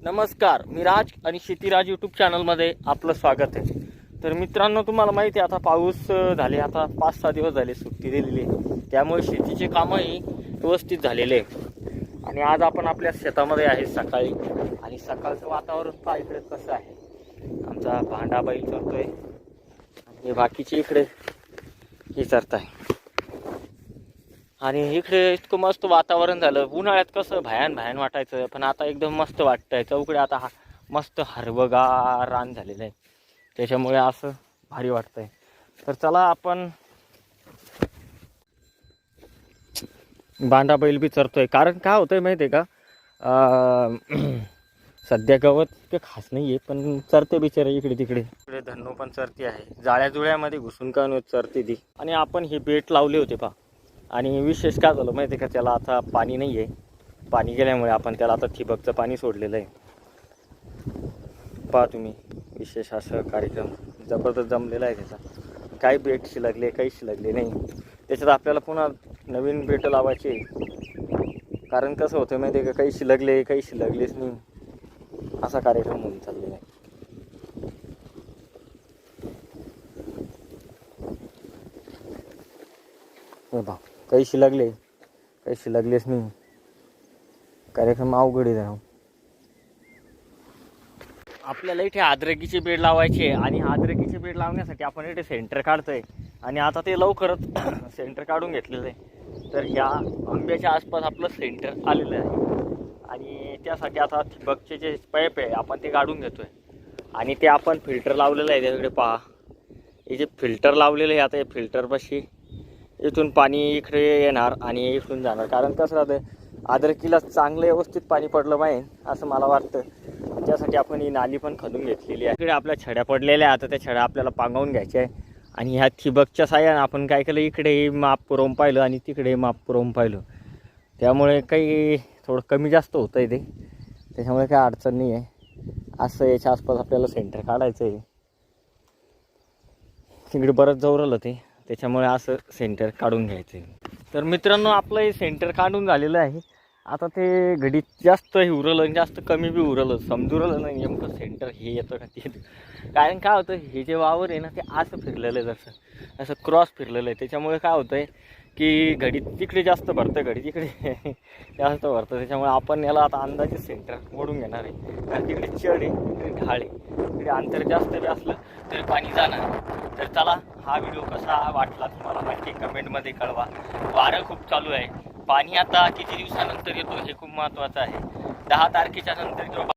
नमस्कार, मी राज आणि शेतीराज यूट्यूब चॅनलमध्ये आपलं स्वागत आहे। तर मित्रांनो, तुम्हाला माहिती आहे आता पाऊस झाले, आता 5-6 दिवस झाले सुट्टी दिलेली आहे, त्यामुळे शेतीचे कामही व्यवस्थित झालेले आहे। आणि आज आपण आपल्या शेतामध्ये आहे सकाळी, आणि सकाळचं वातावरण पहा इकडे कसं आहे। आमचा भांडा बैल चरतोय आणि बाकीचे इकडे हे चरताय, आणि इकडे इतकं मस्त वातावरण झालं। उन्हाळ्यात कसं भयान वाटायचं, पण आता एकदम मस्त वाटतंय। चौकडे आता मस्त हिरवंगार रान झालेलं आहे, त्याच्यामुळे असं भारी वाटतंय। तर चला आपण बांडा बैल बी चरतोय, कारण काय होतंय माहिती आहे का, सध्या गवत ते खास नाही आहे, पण चरते बिचारे इकडे तिकडे। इकडे धन्नो पण चरती आहे, जाळ्या जुळ्यामध्ये घुसून का चरते ती। आणि आपण हे बेट लावले होते पहा, आणि विशेष काय झालं माहिती आहे का, त्याला आता पाणी नाही आहे। पाणी गेल्यामुळे आपण त्याला आता ठिबकचं पाणी सोडलेलं आहे। पहा तुम्ही, विशेष असं कार्यक्रम जबरदस्त जमलेला आहे त्याचा। काही बेट शिलगले, काही शिलगले नाही, त्याच्यात आपल्याला पुन्हा नवीन बेट लावायचे। कारण कसं होतं माहिती आहे का, काही शिलगले काही शिलगलेच नाही, असा कार्यक्रम होऊन चाललेला आहे। हे पहा, काही शिलगले काही शिलगलेच नाही, कार्यक्रम अवघड आहे। आपल्याला इथे अद्रकीचे बेड लावायचे, आणि अद्रकीचे बेड लावण्यासाठी आपण इथे सेंटर काढतोय, आणि आता ते लवकरच सेंटर काढून घेतलेलं आहे। तर ह्या आंब्याच्या आसपास आपलं सेंटर आलेलं आहे, आणि त्यासाठी आता ठिबकचे जे पाईप आहे आपण ते काढून घेतोय, आणि ते आपण फिल्टर लावलेलं आहे। त्याकडे पहा, हे जे फिल्टर लावलेलं आहे, आता हे फिल्टरपाशी इथून पाणी इकडे येणार आणि इकडून जाणार। कारण कसं राहतं, अद्रकीला चांगलं व्यवस्थित पाणी पडलं पाहिजे असं मला वाटतं, त्यासाठी आपण ही नाली पण खणून घेतलेली आहे। इकडे आपल्या छड्या पडलेल्या आहे, आता त्या छड्या आपल्याला पांगवून घ्यायच्या आहे। आणि ह्या ठिबकच्या साह्याने आपण काय केलं, इकडे माप पुरवून पाहिलं आणि तिकडे माप पुरवून पाहिलं, त्यामुळे काही थोडं कमी जास्त होतं आहे ते, त्याच्यामुळे काही अडचण नाही आहे। असं याच्या आसपास आपल्याला सेंटर काढायचं आहे, तिकडे बरंच जवळलं ते, त्याच्यामुळे असं सेंटर काढून घ्यायचं आहे। तर मित्रांनो, आपलं हे सेंटर काढून झालेलं आहे। आता ते घडीत जास्त हे उरलं, जास्त कमी बी उरलं, समजू राहिलं नाही नेमकं सेंटर हे येतं का ते येतं। कारण काय होतं, हे जे वावर आहे ना, ते असं फिरलेलं आहे, असं क्रॉस फिरलेलं आहे, त्याच्यामुळे काय होतं आहे की घडीत तिकडे जास्त भरतं, घडीत तिकडे जास्त भरतं। त्याच्यामुळे आपण याला आता अंदाजे सेंटर मोडून घेणार आहे, कारण तिकडे चढ आहे, तिकडे ढाळ आहे, तिकडे अंतर जास्त बी असलं तरी पाणी जाणार। तर चला, हा व्हिडिओ कसा वाटला तुम्हाला नक्की कमेंटमध्ये कळवा। वारं खूप चालू आहे, पाणी आता किती दिवसानंतर येतो हे खूप महत्त्वाचं आहे। 10 तारखेच्या नंतर